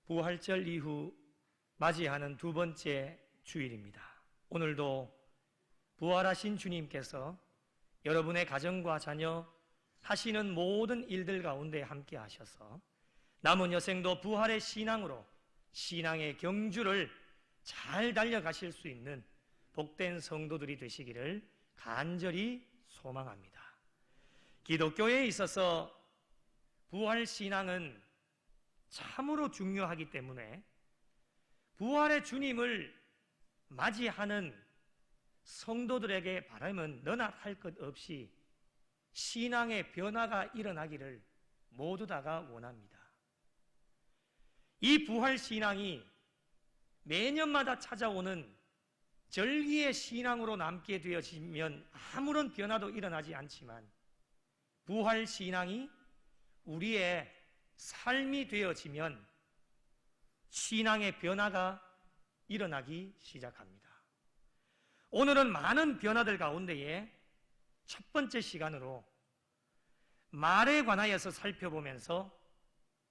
부활절 이후 맞이하는 두 번째 주일입니다. 오늘도 부활하신 주님께서 여러분의 가정과 자녀 하시는 모든 일들 가운데 함께 하셔서 남은 여생도 부활의 신앙으로 신앙의 경주를 잘 달려가실 수 있는 복된 성도들이 되시기를 간절히 소망합니다. 기독교에 있어서 부활 신앙은 참으로 중요하기 때문에 부활의 주님을 맞이하는 성도들에게 바라면 너나 할 것 없이 신앙의 변화가 일어나기를 모두 다가 원합니다. 이 부활 신앙이 매년마다 찾아오는 절기의 신앙으로 남게 되어지면 아무런 변화도 일어나지 않지만 부활 신앙이 우리의 삶이 되어지면 신앙의 변화가 일어나기 시작합니다. 오늘은 많은 변화들 가운데에 첫 번째 시간으로 말에 관하여서 살펴보면서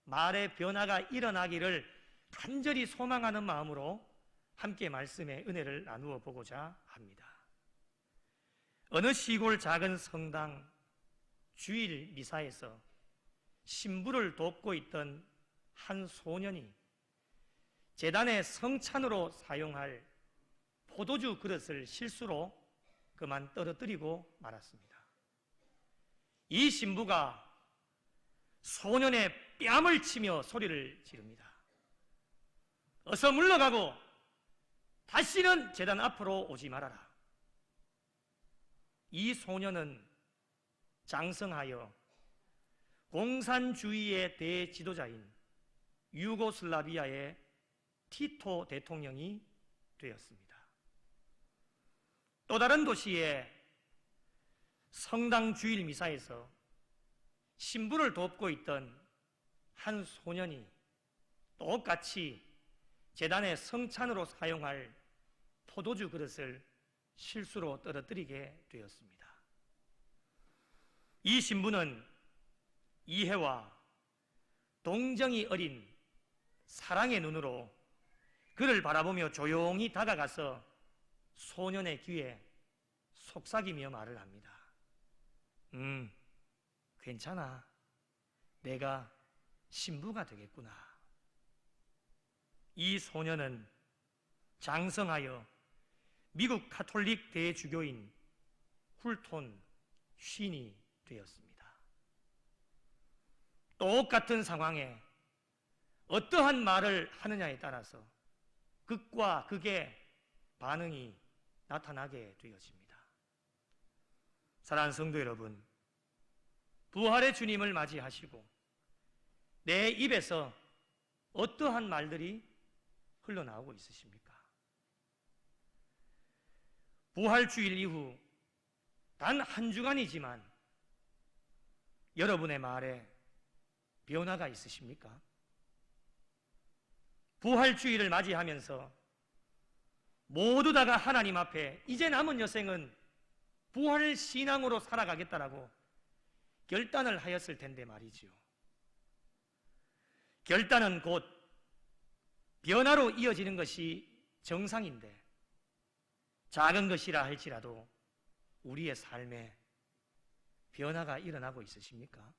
말의 변화가 일어나기를 간절히 소망하는 마음으로 함께 말씀의 은혜를 나누어 보고자 합니다. 어느 시골 작은 성당 주일 미사에서 신부를 돕고 있던 한 소년이 제단의 성찬으로 사용할 포도주 그릇을 실수로 그만 떨어뜨리고 말았습니다. 이 신부가 소년의 뺨을 치며 소리를 지릅니다. 어서 물러가고 다시는 제단 앞으로 오지 말아라. 이 소년은 장성하여 공산주의의 대지도자인 유고슬라비아의 티토 대통령이 되었습니다. 또 다른 도시의 성당 주일 미사에서 신부를 돕고 있던 한 소년이 똑같이 제단의 성찬으로 사용할 포도주 그릇을 실수로 떨어뜨리게 되었습니다. 이 신부는 이해와 동정이 어린 사랑의 눈으로 그를 바라보며 조용히 다가가서 소년의 귀에 속삭이며 말을 합니다. 괜찮아. 내가 신부가 되겠구나. 이 소년은 장성하여 미국 가톨릭 대주교인 훌톤 쉰이 되었습니다. 똑같은 상황에 어떠한 말을 하느냐에 따라서 극과 극의 반응이 나타나게 되어집니다. 사랑하는 성도 여러분, 부활의 주님을 맞이하시고 내 입에서 어떠한 말들이 흘러나오고 있으십니까? 부활주일 이후 단 한 주간이지만 여러분의 말에 변화가 있으십니까? 부활주일을 맞이하면서 모두 다가 하나님 앞에 이제 남은 여생은 부활 신앙으로 살아가겠다라고 결단을 하였을 텐데 말이지요. 결단은 곧 변화로 이어지는 것이 정상인데 작은 것이라 할지라도 우리의 삶에 변화가 일어나고 있으십니까?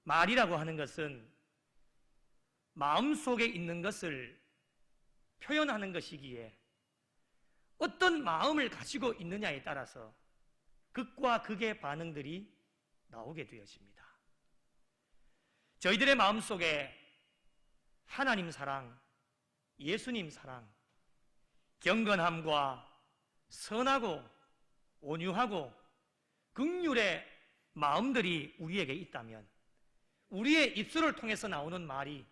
말이라고 하는 것은 마음속에 있는 것을 표현하는 것이기에 어떤 마음을 가지고 있느냐에 따라서 극과 극의 반응들이 나오게 되어집니다. 저희들의 마음속에 하나님 사랑, 예수님 사랑, 경건함과 선하고 온유하고 긍휼의 마음들이 우리에게 있다면 우리의 입술을 통해서 나오는 말이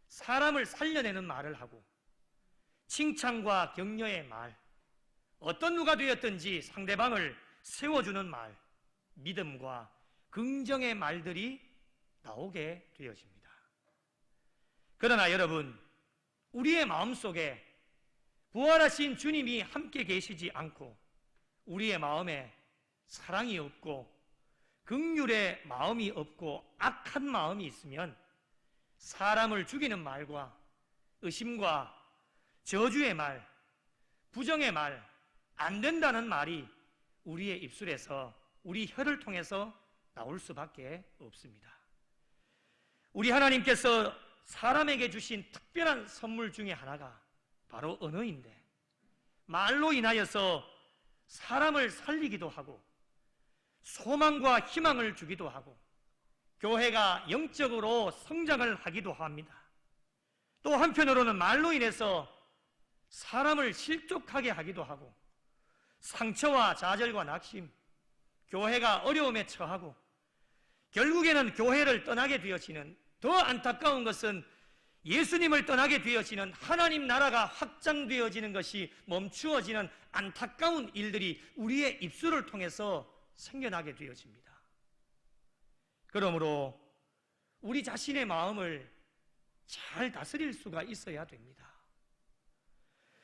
사람을 살려내는 말을 하고 칭찬과 격려의 말, 어떤 누가 되었든지 상대방을 세워주는 말, 믿음과 긍정의 말들이 나오게 되어집니다. 그러나 여러분, 우리의 마음속에 부활하신 주님이 함께 계시지 않고 우리의 마음에 사랑이 없고 긍휼의 마음이 없고 악한 마음이 있으면 사람을 죽이는 말과 의심과 저주의 말, 부정의 말, 안 된다는 말이 우리의 입술에서, 우리 혀를 통해서 나올 수밖에 없습니다. 우리 하나님께서 사람에게 주신 특별한 선물 중에 하나가 바로 언어인데, 말로 인하여서 사람을 살리기도 하고 소망과 희망을 주기도 하고 교회가 영적으로 성장을 하기도 합니다. 또 한편으로는 말로 인해서 사람을 실족하게 하기도 하고 상처와 좌절과 낙심, 교회가 어려움에 처하고 결국에는 교회를 떠나게 되어지는, 더 안타까운 것은 예수님을 떠나게 되어지는, 하나님 나라가 확장되어지는 것이 멈추어지는 안타까운 일들이 우리의 입술을 통해서 생겨나게 되어집니다. 그러므로 우리 자신의 마음을 잘 다스릴 수가 있어야 됩니다.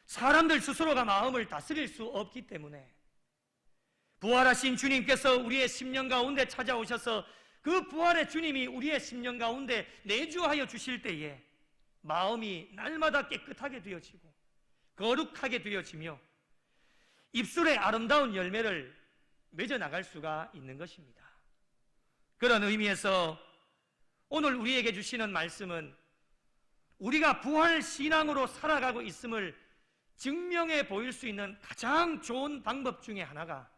사람들 스스로가 마음을 다스릴 수 없기 때문에 부활하신 주님께서 우리의 심령 가운데 찾아오셔서 그 부활의 주님이 우리의 심령 가운데 내주하여 주실 때에 마음이 날마다 깨끗하게 되어지고 거룩하게 되어지며 입술의 아름다운 열매를 맺어나갈 수가 있는 것입니다. 그런 의미에서 오늘 우리에게 주시는 말씀은 우리가 부활 신앙으로 살아가고 있음을 증명해 보일 수 있는 가장 좋은 방법 중에 하나가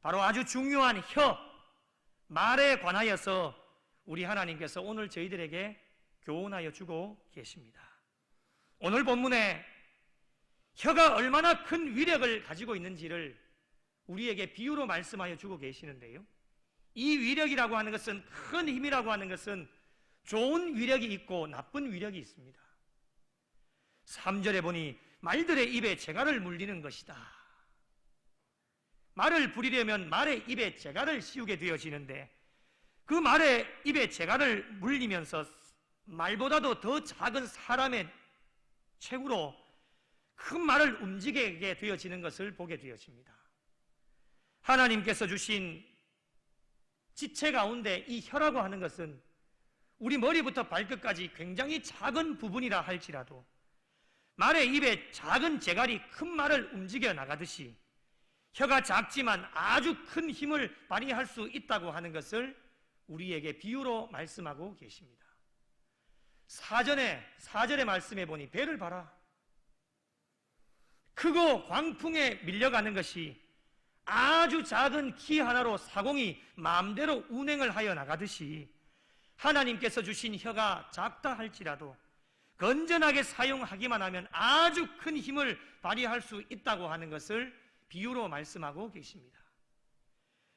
바로 아주 중요한 혀, 말에 관하여서 우리 하나님께서 오늘 저희들에게 교훈하여 주고 계십니다. 오늘 본문에 혀가 얼마나 큰 위력을 가지고 있는지를 우리에게 비유로 말씀하여 주고 계시는데요, 이 위력이라고 하는 것은, 큰 힘이라고 하는 것은 좋은 위력이 있고 나쁜 위력이 있습니다. 3절에 보니 말들의 입에 재갈을 물리는 것이다. 말을 부리려면 말의 입에 재갈을 씌우게 되어지는데 그 말의 입에 재갈을 물리면서 말보다도 더 작은 사람의 체구로 큰 말을 움직이게 되어지는 것을 보게 되어집니다. 하나님께서 주신 지체 가운데 이 혀라고 하는 것은 우리 머리부터 발끝까지 굉장히 작은 부분이라 할지라도 말의 입에 작은 재갈이 큰 말을 움직여 나가듯이 혀가 작지만 아주 큰 힘을 발휘할 수 있다고 하는 것을 우리에게 비유로 말씀하고 계십니다. 4절의 말씀에 보니 배를 봐라. 크고 광풍에 밀려가는 것이 아주 작은 키 하나로 사공이 마음대로 운행을 하여 나가듯이 하나님께서 주신 혀가 작다 할지라도 건전하게 사용하기만 하면 아주 큰 힘을 발휘할 수 있다고 하는 것을 비유로 말씀하고 계십니다.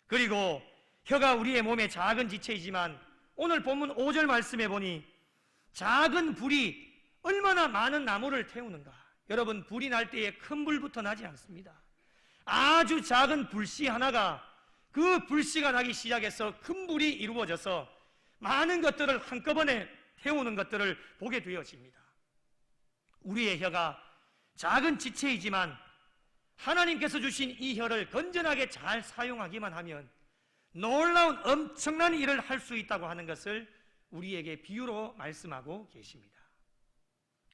그리고 혀가 우리의 몸의 작은 지체이지만 오늘 본문 5절 말씀에 보니 작은 불이 얼마나 많은 나무를 태우는가. 여러분, 불이 날 때에 큰 불부터 나지 않습니다. 아주 작은 불씨 하나가, 그 불씨가 나기 시작해서 큰 불이 이루어져서 많은 것들을 한꺼번에 태우는 것들을 보게 되어집니다. 우리의 혀가 작은 지체이지만 하나님께서 주신 이 혀를 건전하게 잘 사용하기만 하면 놀라운 엄청난 일을 할 수 있다고 하는 것을 우리에게 비유로 말씀하고 계십니다.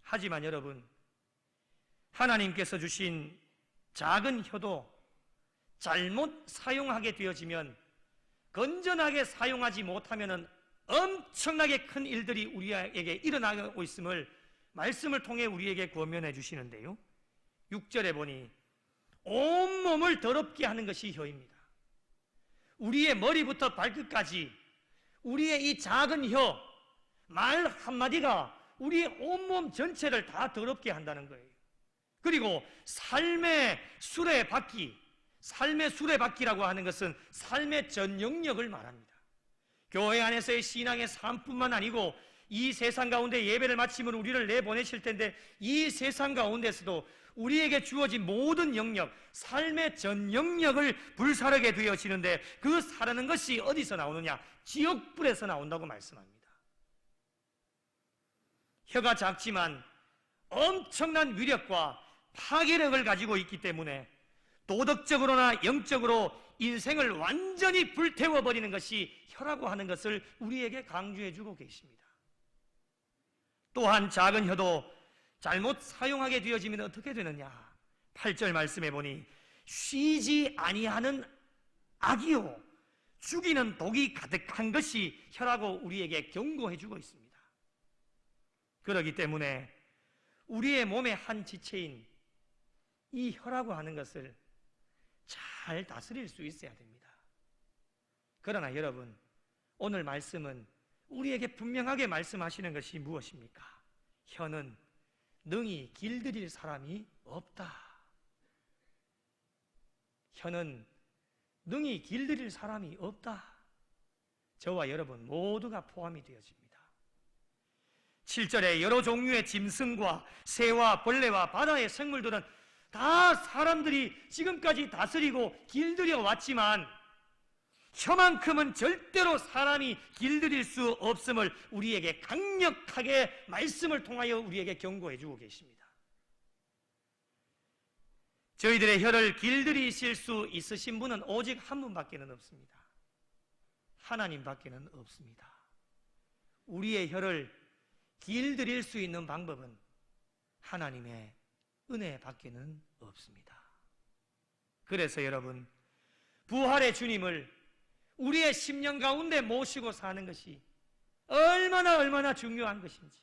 하지만 여러분, 하나님께서 주신 작은 혀도 잘못 사용하게 되어지면, 건전하게 사용하지 못하면 엄청나게 큰 일들이 우리에게 일어나고 있음을 말씀을 통해 우리에게 권면해 주시는데요, 6절에 보니 온몸을 더럽게 하는 것이 혀입니다. 우리의 머리부터 발끝까지 우리의 이 작은 혀, 말 한마디가 우리의 온몸 전체를 다 더럽게 한다는 거예요. 그리고 삶의 수레바퀴, 삶의 수레바퀴라고 하는 것은 삶의 전 영역을 말합니다. 교회 안에서의 신앙의 삶뿐만 아니고 이 세상 가운데 예배를 마치면 우리를 내보내실 텐데 이 세상 가운데서도 우리에게 주어진 모든 영역, 삶의 전 영역을 불사르게 되어지는데 그 사르는 것이 어디서 나오느냐? 지옥불에서 나온다고 말씀합니다. 혀가 작지만 엄청난 위력과 파괴력을 가지고 있기 때문에 도덕적으로나 영적으로 인생을 완전히 불태워버리는 것이 혀라고 하는 것을 우리에게 강조해 주고 계십니다. 또한 작은 혀도 잘못 사용하게 되어지면 어떻게 되느냐? 8절 말씀해 보니 쉬지 아니하는 악이요 죽이는 독이 가득한 것이 혀라고 우리에게 경고해 주고 있습니다. 그렇기 때문에 우리의 몸의 한 지체인 이 혀라고 하는 것을 잘 다스릴 수 있어야 됩니다. 그러나 여러분, 오늘 말씀은 우리에게 분명하게 말씀하시는 것이 무엇입니까? 혀는 능히 길들일 사람이 없다. 혀는 능히 길들일 사람이 없다. 저와 여러분 모두가 포함이 되어집니다. 7절에 여러 종류의 짐승과 새와 벌레와 바다의 생물들은 다 사람들이 지금까지 다스리고 길들여 왔지만 혀만큼은 절대로 사람이 길들일 수 없음을 우리에게 강력하게 말씀을 통하여 우리에게 경고해 주고 계십니다. 저희들의 혀를 길들이실 수 있으신 분은 오직 한 분밖에는 없습니다. 하나님밖에는 없습니다. 우리의 혀를 길들일 수 있는 방법은 하나님의 은혜밖에는 없습니다. 그래서 여러분, 부활의 주님을 우리의 심령 가운데 모시고 사는 것이 얼마나 중요한 것인지,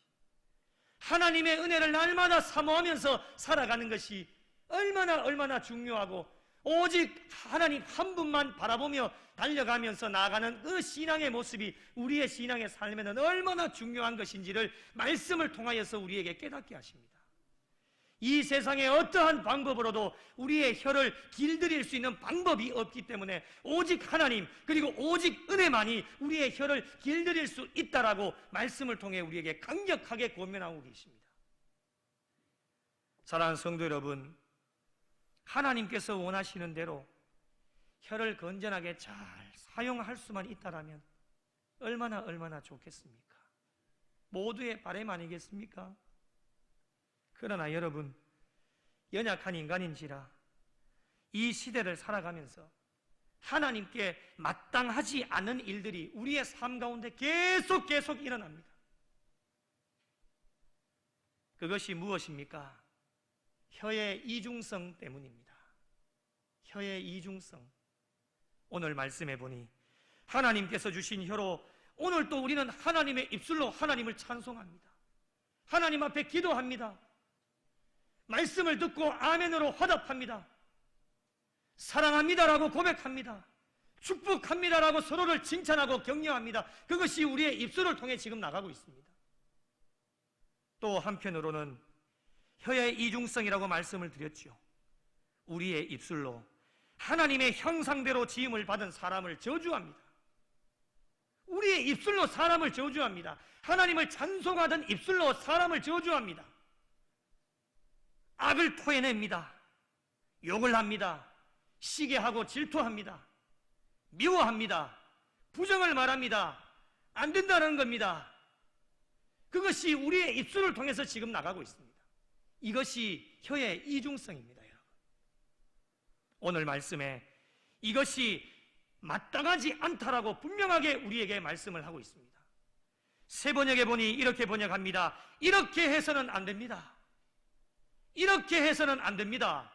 하나님의 은혜를 날마다 사모하면서 살아가는 것이 얼마나 중요하고, 오직 하나님 한 분만 바라보며 달려가면서 나아가는 그 신앙의 모습이 우리의 신앙의 삶에는 얼마나 중요한 것인지를 말씀을 통하여서 우리에게 깨닫게 하십니다. 이 세상의 어떠한 방법으로도 우리의 혀를 길들일 수 있는 방법이 없기 때문에 오직 하나님, 그리고 오직 은혜만이 우리의 혀를 길들일 수 있다라고 말씀을 통해 우리에게 강력하게 권면하고 계십니다. 사랑하는 성도 여러분, 하나님께서 원하시는 대로 혀를 건전하게 잘 사용할 수만 있다라면 얼마나 좋겠습니까? 모두의 바람 아니겠습니까? 그러나 여러분, 연약한 인간인지라 이 시대를 살아가면서 하나님께 마땅하지 않은 일들이 우리의 삶 가운데 계속 일어납니다. 그것이 무엇입니까? 혀의 이중성 때문입니다. 혀의 이중성. 오늘 말씀해 보니 하나님께서 주신 혀로 오늘 또 우리는 하나님의 입술로 하나님을 찬송합니다. 하나님 앞에 기도합니다. 말씀을 듣고 아멘으로 화답합니다. 사랑합니다라고 고백합니다. 축복합니다라고 서로를 칭찬하고 격려합니다. 그것이 우리의 입술을 통해 지금 나가고 있습니다. 또 한편으로는 혀의 이중성이라고 말씀을 드렸죠. 우리의 입술로 하나님의 형상대로 지음을 받은 사람을 저주합니다. 우리의 입술로 사람을 저주합니다. 하나님을 찬송하던 입술로 사람을 저주합니다. 악을 토해냅니다. 욕을 합니다. 시기하고 질투합니다. 미워합니다. 부정을 말합니다. 안 된다는 겁니다. 그것이 우리의 입술을 통해서 지금 나가고 있습니다. 이것이 혀의 이중성입니다, 여러분. 오늘 말씀에 이것이 마땅하지 않다라고 분명하게 우리에게 말씀을 하고 있습니다. 새 번역에 보니 이렇게 번역합니다. 이렇게 해서는 안 됩니다. 이렇게 해서는 안 됩니다.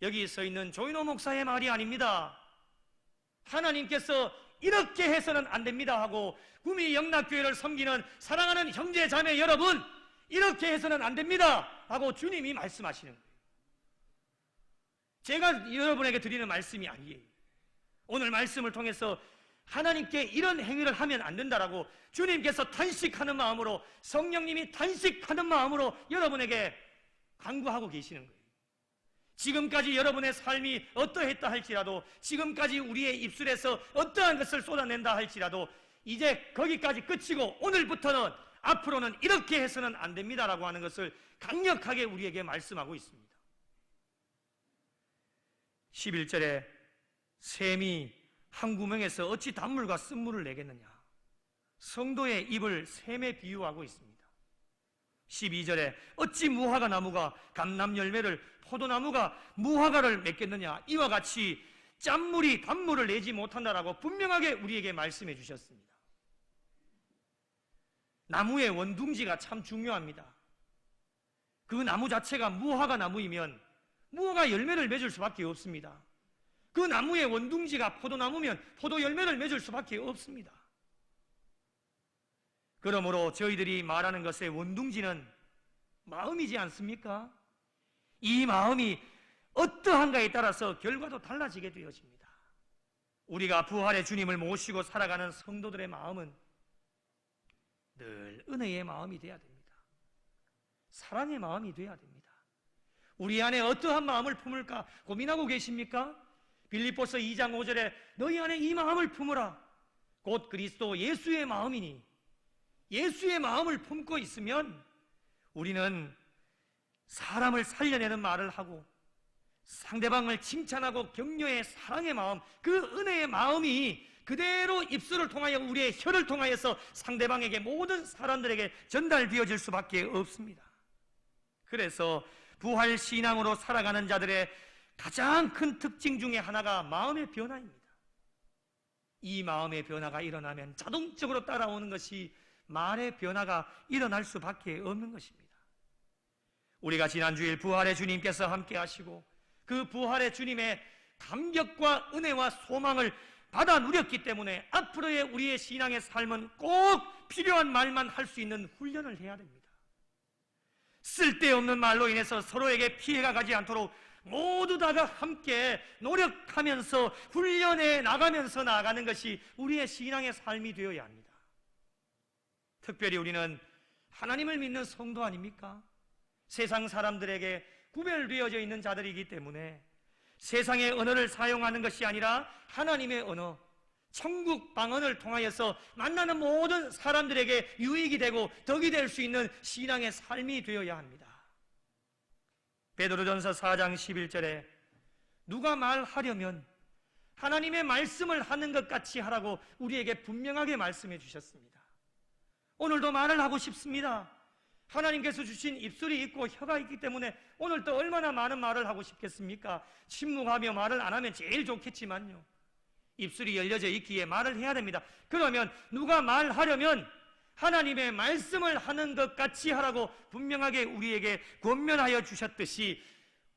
여기 서 있는 조인호 목사의 말이 아닙니다. 하나님께서 이렇게 해서는 안 됩니다 하고 구미 영락교회를 섬기는 사랑하는 형제 자매 여러분, 이렇게 해서는 안 됩니다 하고 주님이 말씀하시는 거예요. 제가 여러분에게 드리는 말씀이 아니에요. 오늘 말씀을 통해서 하나님께 이런 행위를 하면 안 된다라고 주님께서 탄식하는 마음으로, 성령님이 탄식하는 마음으로 여러분에게 강구하고 계시는 거예요. 지금까지 여러분의 삶이 어떠했다 할지라도, 지금까지 우리의 입술에서 어떠한 것을 쏟아낸다 할지라도 이제 거기까지 끝이고 오늘부터는, 앞으로는 이렇게 해서는 안 됩니다라고 하는 것을 강력하게 우리에게 말씀하고 있습니다. 11절에 샘이 한 구멍에서 어찌 단물과 쓴물을 내겠느냐, 성도의 입을 샘에 비유하고 있습니다. 12절에 어찌 무화과 나무가 감람 열매를, 포도나무가 무화과를 맺겠느냐, 이와 같이 짠물이 단물을 내지 못한다라고 분명하게 우리에게 말씀해 주셨습니다. 나무의 원둥지가 참 중요합니다. 그 나무 자체가 무화과 나무이면 무화과 열매를 맺을 수밖에 없습니다. 그 나무의 원둥지가 포도나무면 포도 열매를 맺을 수밖에 없습니다. 그러므로 저희들이 말하는 것의 원둥지는 마음이지 않습니까? 이 마음이 어떠한가에 따라서 결과도 달라지게 되어집니다. 우리가 부활의 주님을 모시고 살아가는 성도들의 마음은 늘 은혜의 마음이 되어야 됩니다. 사랑의 마음이 되어야 됩니다. 우리 안에 어떠한 마음을 품을까 고민하고 계십니까? 빌립보서 2장 5절에 너희 안에 이 마음을 품으라. 곧 그리스도 예수의 마음이니, 예수의 마음을 품고 있으면 우리는 사람을 살려내는 말을 하고 상대방을 칭찬하고 격려의 사랑의 마음, 그 은혜의 마음이 그대로 입술을 통하여 우리의 혀를 통하여서 상대방에게, 모든 사람들에게 전달되어질 수밖에 없습니다. 그래서 부활 신앙으로 살아가는 자들의 가장 큰 특징 중에 하나가 마음의 변화입니다. 이 마음의 변화가 일어나면 자동적으로 따라오는 것이 말의 변화가 일어날 수밖에 없는 것입니다. 우리가 지난주일 부활의 주님께서 함께 하시고 그 부활의 주님의 감격과 은혜와 소망을 받아 누렸기 때문에 앞으로의 우리의 신앙의 삶은 꼭 필요한 말만 할 수 있는 훈련을 해야 됩니다. 쓸데없는 말로 인해서 서로에게 피해가 가지 않도록 모두 다가 함께 노력하면서 훈련해 나가면서 나아가는 것이 우리의 신앙의 삶이 되어야 합니다. 특별히 우리는 하나님을 믿는 성도 아닙니까? 세상 사람들에게 구별되어져 있는 자들이기 때문에 세상의 언어를 사용하는 것이 아니라 하나님의 언어, 천국 방언을 통하여서 만나는 모든 사람들에게 유익이 되고 덕이 될 수 있는 신앙의 삶이 되어야 합니다. 베드로전서 4장 11절에 누가 말하려면 하나님의 말씀을 하는 것 같이 하라고 우리에게 분명하게 말씀해 주셨습니다. 오늘도 말을 하고 싶습니다. 하나님께서 주신 입술이 있고 혀가 있기 때문에 오늘도 얼마나 많은 말을 하고 싶겠습니까? 침묵하며 말을 안 하면 제일 좋겠지만요, 입술이 열려져 있기에 말을 해야 됩니다. 그러면 누가 말하려면 하나님의 말씀을 하는 것 같이 하라고 분명하게 우리에게 권면하여 주셨듯이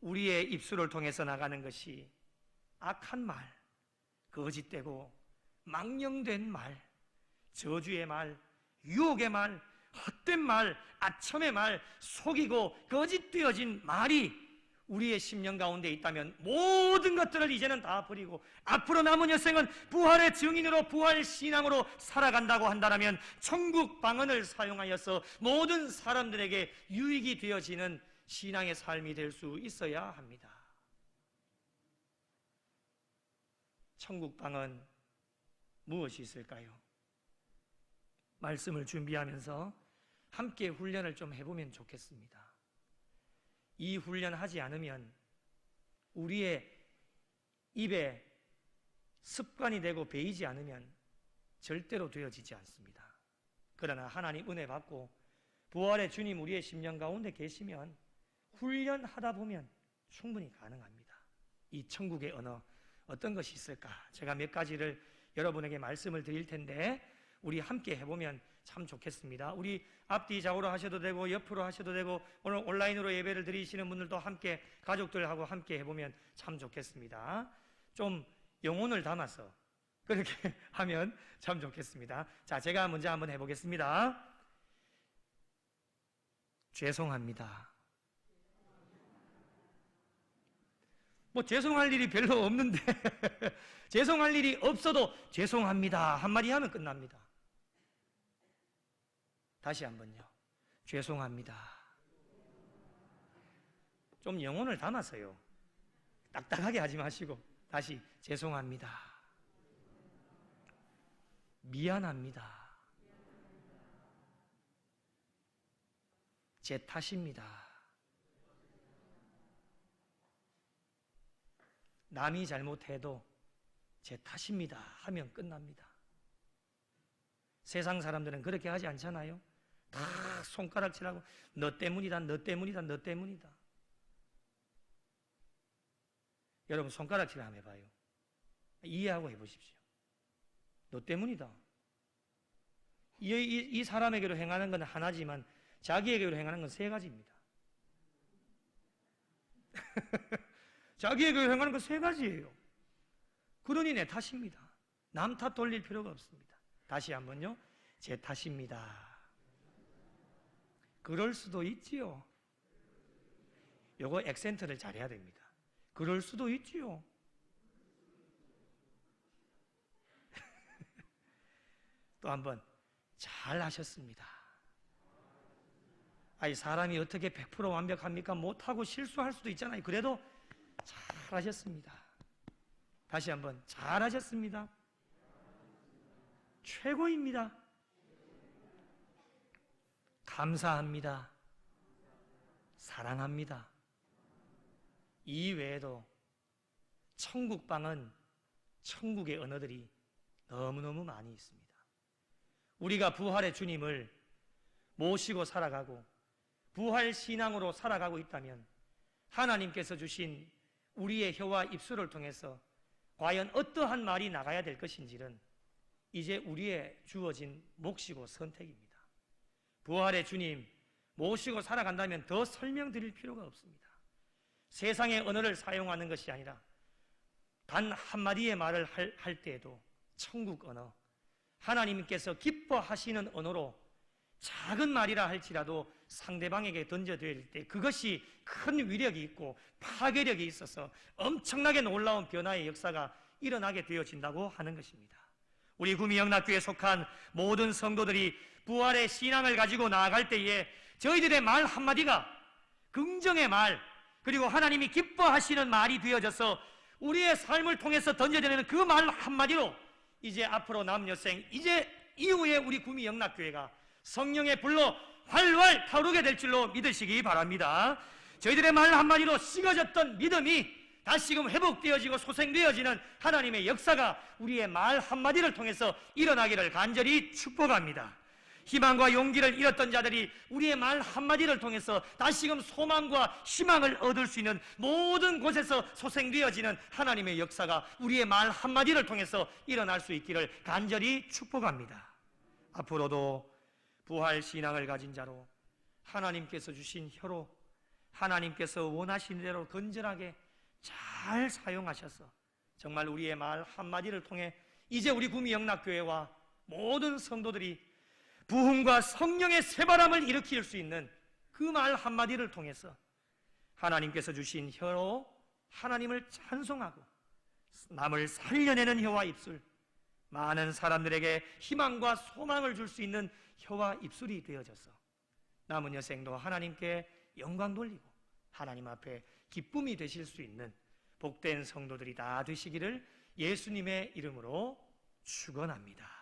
우리의 입술을 통해서 나가는 것이 악한 말, 거짓되고 망령된 말, 저주의 말, 유혹의 말, 헛된 말, 아첨의 말, 속이고 거짓되어진 말이 우리의 심령 가운데 있다면 모든 것들을 이제는 다 버리고 앞으로 남은 여생은 부활의 증인으로 부활 신앙으로 살아간다고 한다면 천국 방언을 사용하여서 모든 사람들에게 유익이 되어지는 신앙의 삶이 될 수 있어야 합니다. 천국 방언 무엇이 있을까요? 말씀을 준비하면서 함께 훈련을 좀 해보면 좋겠습니다. 이 훈련하지 않으면 우리의 입에 습관이 되고 배이지 않으면 절대로 되어지지 않습니다. 그러나 하나님 은혜 받고 부활의 주님 우리의 심령 가운데 계시면 훈련하다 보면 충분히 가능합니다. 이 천국의 언어 어떤 것이 있을까? 제가 몇 가지를 여러분에게 말씀을 드릴 텐데 우리 함께 해보면 참 좋겠습니다. 우리 앞뒤 좌우로 하셔도 되고 옆으로 하셔도 되고 오늘 온라인으로 예배를 드리시는 분들도 함께 가족들하고 함께 해보면 참 좋겠습니다. 좀 영혼을 담아서 그렇게 하면 참 좋겠습니다. 자, 제가 먼저 한번 해보겠습니다. 죄송합니다. 뭐 죄송할 일이 별로 없는데 죄송할 일이 없어도 죄송합니다 한마디 하면 끝납니다. 다시 한번요. 죄송합니다. 좀 영혼을 담아서요. 딱딱하게 하지 마시고 다시 죄송합니다. 미안합니다. 제 탓입니다. 남이 잘못해도 제 탓입니다 하면 끝납니다. 세상 사람들은 그렇게 하지 않잖아요. 다 손가락질하고 너 때문이다, 너 때문이다, 너 때문이다. 여러분 손가락질 한번 해봐요. 이해하고 해보십시오. 너 때문이다. 이 사람에게로 행하는 건 하나지만 자기에게로 행하는 건 세 가지입니다. 자기에게로 행하는 건 세 가지예요. 그러니 내 탓입니다. 남 탓 돌릴 필요가 없습니다. 다시 한번요. 제 탓입니다. 그럴 수도 있지요. 요거 액센트를 잘해야 됩니다. 그럴 수도 있지요. 또 한번 잘하셨습니다. 아니 사람이 어떻게 100% 완벽합니까? 못하고 실수할 수도 있잖아요. 그래도 잘하셨습니다. 다시 한번 잘하셨습니다. 최고입니다. 감사합니다. 사랑합니다. 이 외에도 천국방은 천국의 언어들이 너무너무 많이 있습니다. 우리가 부활의 주님을 모시고 살아가고 부활 신앙으로 살아가고 있다면 하나님께서 주신 우리의 혀와 입술을 통해서 과연 어떠한 말이 나가야 될 것인지는 이제 우리의 주어진 몫이고 선택입니다. 부활의 주님 모시고 살아간다면 더 설명드릴 필요가 없습니다. 세상의 언어를 사용하는 것이 아니라 단 한마디의 말을 할 때에도 천국 언어, 하나님께서 기뻐하시는 언어로 작은 말이라 할지라도 상대방에게 던져드릴 때 그것이 큰 위력이 있고 파괴력이 있어서 엄청나게 놀라운 변화의 역사가 일어나게 되어진다고 하는 것입니다. 우리 구미영락교회에 속한 모든 성도들이 부활의 신앙을 가지고 나아갈 때에 저희들의 말 한마디가 긍정의 말, 그리고 하나님이 기뻐하시는 말이 되어져서 우리의 삶을 통해서 던져지는 그 말 한마디로 이제 앞으로 남여생, 이제 이후에 우리 구미영락교회가 성령의 불로 활활 타오르게 될 줄로 믿으시기 바랍니다. 저희들의 말 한마디로 식어졌던 믿음이 다시금 회복되어지고 소생되어지는 하나님의 역사가 우리의 말 한마디를 통해서 일어나기를 간절히 축복합니다. 희망과 용기를 잃었던 자들이 우리의 말 한마디를 통해서 다시금 소망과 희망을 얻을 수 있는 모든 곳에서 소생되어지는 하나님의 역사가 우리의 말 한마디를 통해서 일어날 수 있기를 간절히 축복합니다. 앞으로도 부활 신앙을 가진 자로 하나님께서 주신 혀로 하나님께서 원하시는 대로 건전하게 잘 사용하셔서 정말 우리의 말 한마디를 통해 이제 우리 구미영락교회와 모든 성도들이 부흥과 성령의 새바람을 일으킬 수 있는 그 말 한마디를 통해서 하나님께서 주신 혀로 하나님을 찬송하고 남을 살려내는 혀와 입술, 많은 사람들에게 희망과 소망을 줄 수 있는 혀와 입술이 되어져서 남은 여생도 하나님께 영광 돌리고 하나님 앞에 기쁨이 되실 수 있는 복된 성도들이 다 되시기를 예수님의 이름으로 축원합니다.